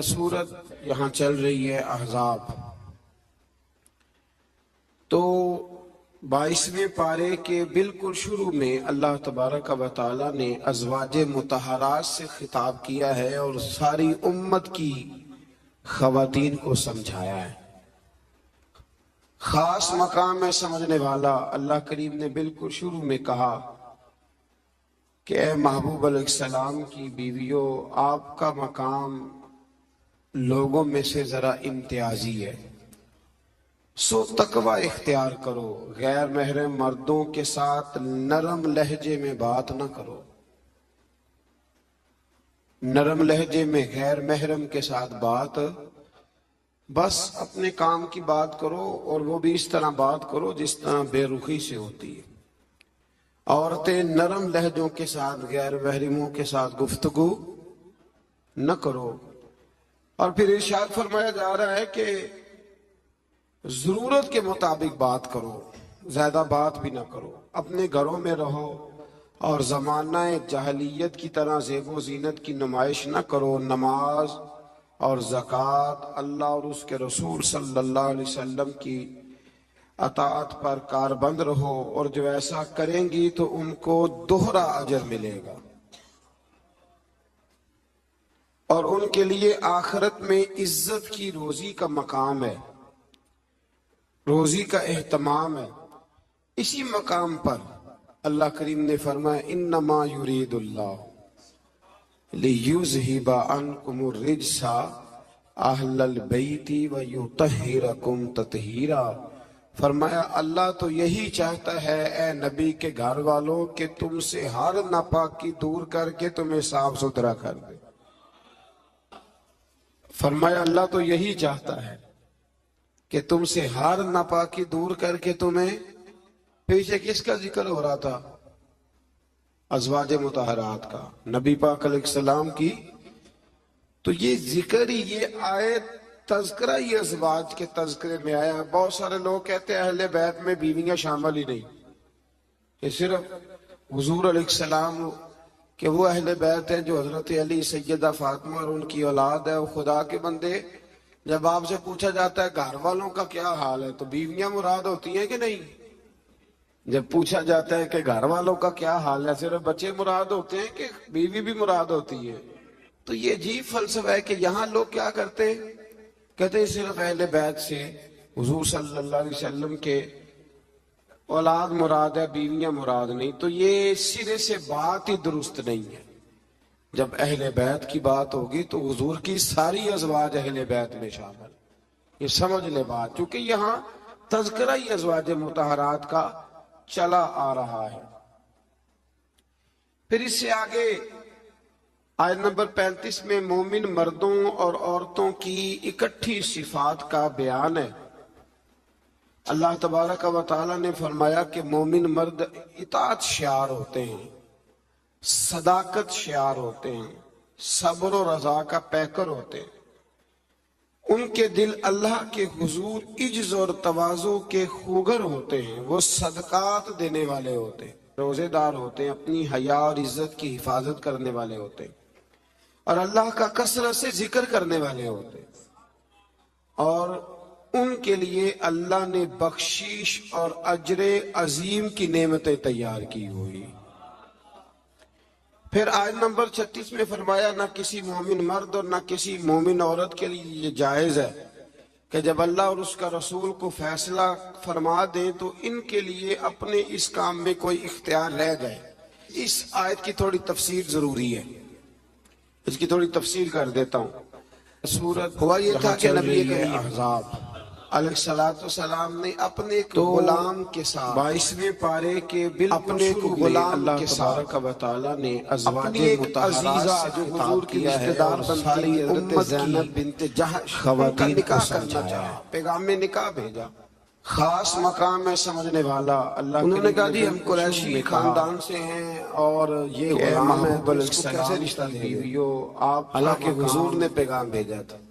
سورت یہاں چل رہی ہے احزاب، تو 22ویں پارے کے بالکل شروع میں اللہ تبارک و تعالی نے ازواج مطہرات سے خطاب کیا ہے اور ساری امت کی خواتین کو سمجھایا ہے۔ خاص مقام ہے سمجھنے والا۔ اللہ کریم نے بالکل شروع میں کہا کہ اے محبوب علیہ السلام کی بیویوں، آپ کا مقام لوگوں میں سے ذرا امتیازی ہے، سو تقوی اختیار کرو، غیر محرم مردوں کے ساتھ نرم لہجے میں بات نہ کرو، نرم لہجے میں غیر محرم کے ساتھ بات، بس اپنے کام کی بات کرو، اور وہ بھی اس طرح بات کرو جس طرح بے رخی سے ہوتی ہے۔ عورتیں نرم لہجوں کے ساتھ غیر محرموں کے ساتھ گفتگو نہ کرو۔ اور پھر ارشاد فرمایا جا رہا ہے کہ ضرورت کے مطابق بات کرو، زیادہ بات بھی نہ کرو، اپنے گھروں میں رہو اور زمانہ جاہلیت کی طرح زیب و زینت کی نمائش نہ کرو۔ نماز اور زکوٰۃ، اللہ اور اس کے رسول صلی اللہ علیہ وسلم کی اطاعت پر کاربند رہو، اور جو ایسا کریں گی تو ان کو دوہرا اجر ملے گا، اور ان کے لیے آخرت میں عزت کی روزی کا مقام ہے، روزی کا اہتمام ہے۔ اسی مقام پر اللہ کریم نے فرمایا انما یرید اللہ لیذہب عنکم الرجس اہل البیت ویطہرکم تطہیرا۔ فرمایا اللہ تو یہی چاہتا ہے اے نبی کے گھر والوں کہ تم سے ہر ناپاکی دور کر کے تمہیں صاف ستھرا کر دے۔ فرمایا اللہ تو یہی چاہتا ہے کہ تم سے ہر ناپاکی دور کر کے تمہیں، پیچھے کس کا ذکر ہو رہا تھا؟ ازواج مطہرات کا، نبی پاک علیہ السلام کی۔ تو یہ ذکر ہی، یہ آیت تذکرہ ہی ازواج کے تذکرے میں آیا ہے۔ بہت سارے لوگ کہتے ہیں اہل بیت میں بیویاں شامل ہی نہیں، یہ صرف حضور علیہ السلام کہ وہ اہل بیت ہیں جو حضرت علی، سیدہ فاطمہ اور ان کی اولاد ہے۔ وہ خدا کے بندے، جب آپ سے پوچھا جاتا ہے گھر والوں کا کیا حال ہے تو بیویاں مراد ہوتی ہیں کہ نہیں؟ جب پوچھا جاتا ہے کہ گھر والوں کا کیا حال ہے، صرف بچے مراد ہوتے ہیں کہ بیوی بھی مراد ہوتی ہے؟ تو یہ عجیب فلسفہ ہے کہ یہاں لوگ کیا کرتے ہیں، کہتے ہیں صرف اہل بیت سے حضور صلی اللہ علیہ وسلم کے اولاد مراد ہے، بیویاں مراد نہیں۔ تو یہ سرے سے بات ہی درست نہیں ہے۔ جب اہل بیت کی بات ہوگی تو حضور کی ساری ازواج اہل بیت میں شامل، یہ سمجھ لے بات، چونکہ یہاں تذکرہ ہی ازواج مطہرات کا چلا آ رہا ہے۔ پھر اس سے آگے آیت نمبر 35 میں مومن مردوں اور عورتوں کی اکٹھی صفات کا بیان ہے۔ اللہ تبارک و تعالی نے فرمایا کہ مومن مرد اطاعت شعار ہوتے ہیں، صداقت شعار ہوتے ہیں، صبر و رضا کا پیکر ہوتے ہیں۔ ان کے دل اللہ کے حضور عجز اور تواضع کے خوگر ہوتے ہیں، وہ صدقات دینے والے ہوتے ہیں، روزے دار ہوتے ہیں، اپنی حیا اور عزت کی حفاظت کرنے والے ہوتے ہیں، اور اللہ کا کثرت سے ذکر کرنے والے ہوتے ہیں، اور ان کے لیے اللہ نے بخشش اور اجر عظیم کی نعمتیں تیار کی ہوئی۔ پھر آیت نمبر 36 میں فرمایا نہ کسی مومن مرد اور نہ کسی مومن عورت کے لیے یہ جائز ہے کہ جب اللہ اور اس کا رسول کو فیصلہ فرما دیں تو ان کے لیے اپنے اس کام میں کوئی اختیار رہ جائے۔ اس آیت کی تھوڑی تفسیر ضروری ہے، اس کی تھوڑی تفسیر کر دیتا ہوں۔ سورت ہوا یہ تھا کہ نبی کریم احزاب علیہ السلام نے اپنے ایک غلام کے ساتھ 22ویں پارے کے اپنے غلام کے ساتھ اللہ تعالیٰ نے ازواج مطہرات سے خطاب کیا ہے اور ساری امت زینب بنت جحش خواتین کو سمجھایا، پیغام میں نکاح بھیجا۔ خاص مقام ہے سمجھنے والا۔ اللہ انہوں نے کہا جی ہم قریشی خاندان سے ہیں اور یہ غلام ہے، تو اس کو کیسے رشتہ دیں گے؟ آپ اللہ کے حضور نے پیغام بھیجا تھا،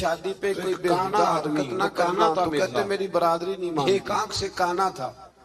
شادی پہ تو کوئی ایک بےہودہ کانا حرکت آدمی، نہ وہ کرنا کانا تھا تو کہتے مرزا۔ میری برادری نہیں مانتی۔ ایک آنکھ سے کانا تھا،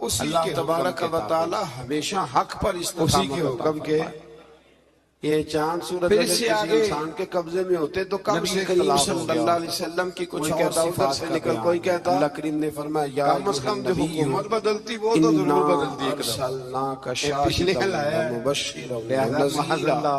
اسی اللہ کے تبارک تبارک و تعالی ہمیشہ حق پر اسی استقامت کے عطا حکم کے فرمائے۔ یہ چاند سورج پھر اگر اس سے کسی آگے انسان کے قبضے میں ہوتے تو کب نبی سے کریم اختلاف صلی ہو اللہ گیا؟ علیہ وسلم کی کچھ کوئی اور کہتا ادھر صفات سے کا نکل، بیان کوئی ہے۔ کہتا اللہ کریم نے فرمایا یا کم از کم جو ایھا حکومت النبی بدلتی وہ تو ضرور بدلتی ایک دم۔ ارسلناک پچھلے شاہدا حل ہے ومبشرا لہذا معاذ ونذیرا۔ اللہ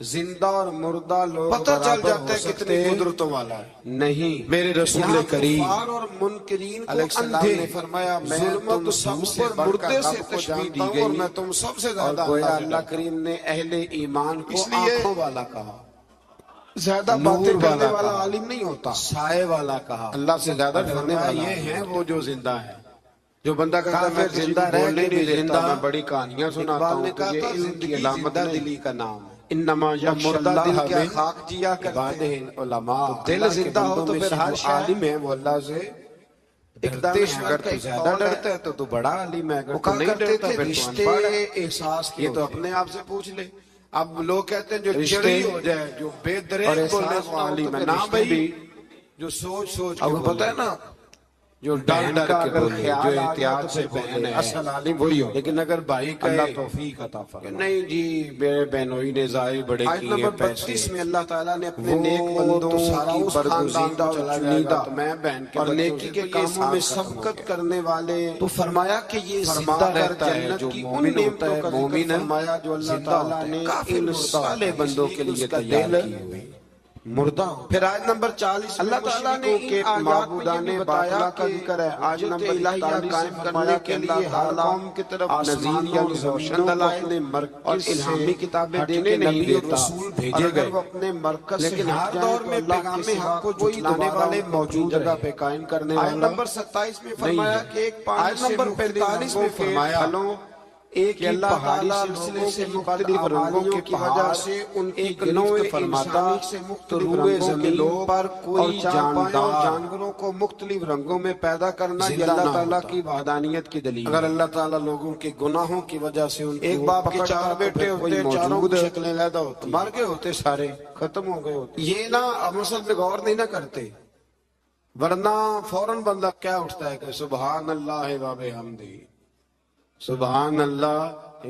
زندہ اور مردہ لوگ پتہ چل برابر جاتا ہے ہو کتنی سکتے قدرتوں والا ہے نہیں۔ میرے رسول یہاں کریم کفار اور منکرین کو علیہ السلام اندھے نے فرمایا میں ظلمت تم سب سے پر مردے سے رب کو تشبیہ جانتا دی ہوں گئی اور میں تم سب سے زیادہ گویا اللہ اللہ کریم نے اہل ایمان کو اس لیے آنکھوں والا کہا، زیادہ نور باتیں کرنے والا والا کہا، عالم نہیں ہوتا، سائے والا کہا، اللہ سے زیادہ ڈرنے والا یہ ہیں وہ جو زندہ ہیں۔ جو بندہ کہتا ہے میں کافر کسی زندہ کو رہ بولنے کے نہیں بھی دیتا، زندہ، میں بڑی کہانیاں سناتا اقبال نے ہوں، کہا تو تھا یہ علم کی زندگی علامت زندہ نہیں۔ دلی کا نام ہے۔ انما یخشی مردہ دل اللہ کیا من خاک جیا کرتے عبادہ ہیں العلماء، تو دل اللہ کے زندہ ہو بندوں تو میں پھر سے ہر جو شے عالم ہے وہ اللہ سے ایک ڈرتے ہیں۔ دانشور اگر کا تو ایک زیادہ قول ہے، ڈرتا ہے تو بڑا عالم ہے، اگر وہ تو کہا نہیں کرتے ڈرتا تھے پھر تو رشتے انپڑھ ہے۔ احساس کے یہ تو ہوتے اپنے آپ سے پوچھ لے۔ اب لوگ کہتے ہیں جو رشتے جڑی ہو جائے، جو بے اور دریغ بولنے احساس کو نہ ہو عالم تو ہے، پھر نہ رشتے بھائی بھی جو سوچ سوچ کے اب بولے، پتہ ہے نا، جو ڈر بہن ڈر کا کے اگر بولے، جو خیال آ گیا تو احتیاط سے پھر بہن بولے، ہے، اصل عالم وہی ہو۔ لیکن اگر بھائی کہے اللہ توفیق عطا کہ فرمائے۔ نہیں جی میرے بہنوئی نے ظاہر بڑے آیت کیے نمبر پیسے، 32 میں اللہ تعالیٰ نے اپنے وہ نیک بندوں تو سارا کی اس خاندان برگزیدہ کو اور چلا جائے چنیدہ گا، تو میں بہن کے اور بچوں نیکی سے کے تو یہ کاموں میں ساتھ ختم ہو سبقت گیا۔ کرنے والے تو فرمایا کہ یہ فرما زندہ کر رہتا ہے جنت جو کی ان مومن ہوتا نعمتوں ہے، کا ذکر مومن فرمایا جو اللہ زندہ تعالیٰ ہوتا ہے، نے کافر ان مردہ ہوتا ہے، صالح اس بندوں لیے کے کہ لیے اس کا تیار دل کی ہوئی مردہ ہو۔ پھر آیت نمبر 40 میں اللہ تعالیٰ نے مشرکوں کے ان آیات میں معبودان یہ بھی بتایا باطلہ کا کہ ذکر ہے۔ آیت حجت نمبر الہیہ 41 قائم میں کرنے فرمایا کے کہ لیے اللہ ہر تعالیٰ قوم کی طرف نذیر آسمانوں یعنی اور روشن زمینوں کو دلائل اپنے اور مرکز الہامی سے کتابیں ہٹنے دینے نہیں نبی اور دیتا، رسول اور بھیجے اگر گئے، وہ اپنے مرکز سے لیکن ہٹ ہر جائیں دور تو میں اللہ پیغام کے سوا حق کو کوئی جھٹلانے دوبارہ والے ان کو اپنی موجود جگہ رہے۔ پہ قائم کرنے آیت والا نمبر 27 میں نہیں فرمایا ہے۔ کہ ایک پانی آیت سے نمبر مختلف 45 رنگوں میں کے فرمایا پھلوں، ایک کہ ہی اللہ پہاڑی تعالیٰ سلسلے لوگوں سے کی مختلف رنگوں بدعمالیوں کے کی وجہ پہاڑ، سے ان کی ایک گرفت نوع فرماتا انسانی سے تو مختلف روئے رنگوں کے زمین لوگ پر اور کوئی چارپائیوں اور جاندار جانوروں کو مختلف رنگوں میں پیدا کرنا یہ زندہ اللہ نہ تعالیٰ ہوتا۔ کی وحدانیت کی دلیل اگر ہے۔ اللہ تعالیٰ لوگوں کے گناہوں کی وجہ سے ان ایک کو باپ کے پکڑتا چار تو بیٹے پھر کوئی ہوتے، چاروں موجود کی شکلیں علیحدہ ہوتی، مر گئے ہوتے سارے، ختم ہو گئے ہوتے۔ یہ نا اصل پہ غور نہیں نہ کرتے، ورنہ فوراً بندہ کیا اٹھتا ہے کہ سبحان اللہ و بحمدہ، سبحان اللہ۔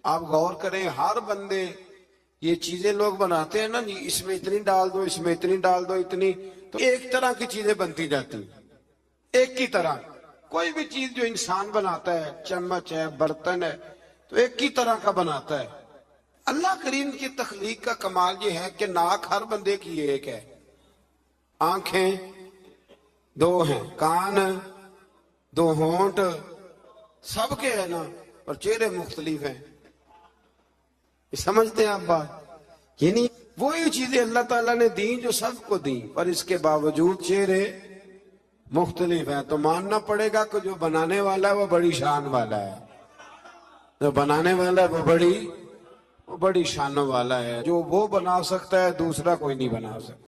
آپ غور کریں، ہر بندے یہ چیزیں لوگ بناتے ہیں نا جی، اس میں اتنی ڈال دو، اس میں اتنی ڈال دو، اتنی، تو ایک طرح کی چیزیں بنتی جاتی ہیں، ایک کی طرح۔ کوئی بھی چیز جو انسان بناتا ہے، چمچ ہے، برتن ہے، تو ایک کی طرح کا بناتا ہے۔ اللہ کریم کی تخلیق کا کمال یہ ہے کہ ناک ہر بندے کی ایک ہے، آنکھیں دو ہیں، کان دو، ہونٹ سب کے ہیں نا، اور چہرے مختلف ہیں۔ سمجھتے ہیں آپ بات؟ یعنی وہی چیزیں اللہ تعالیٰ نے دیں جو سب کو دیں، اور اس کے باوجود چہرے مختلف ہیں، تو ماننا پڑے گا کہ جو بنانے والا ہے وہ بڑی شان والا ہے، جو بنانے والا ہے وہ بڑی شانوں والا ہے، جو وہ بنا سکتا ہے دوسرا کوئی نہیں بنا سکتا۔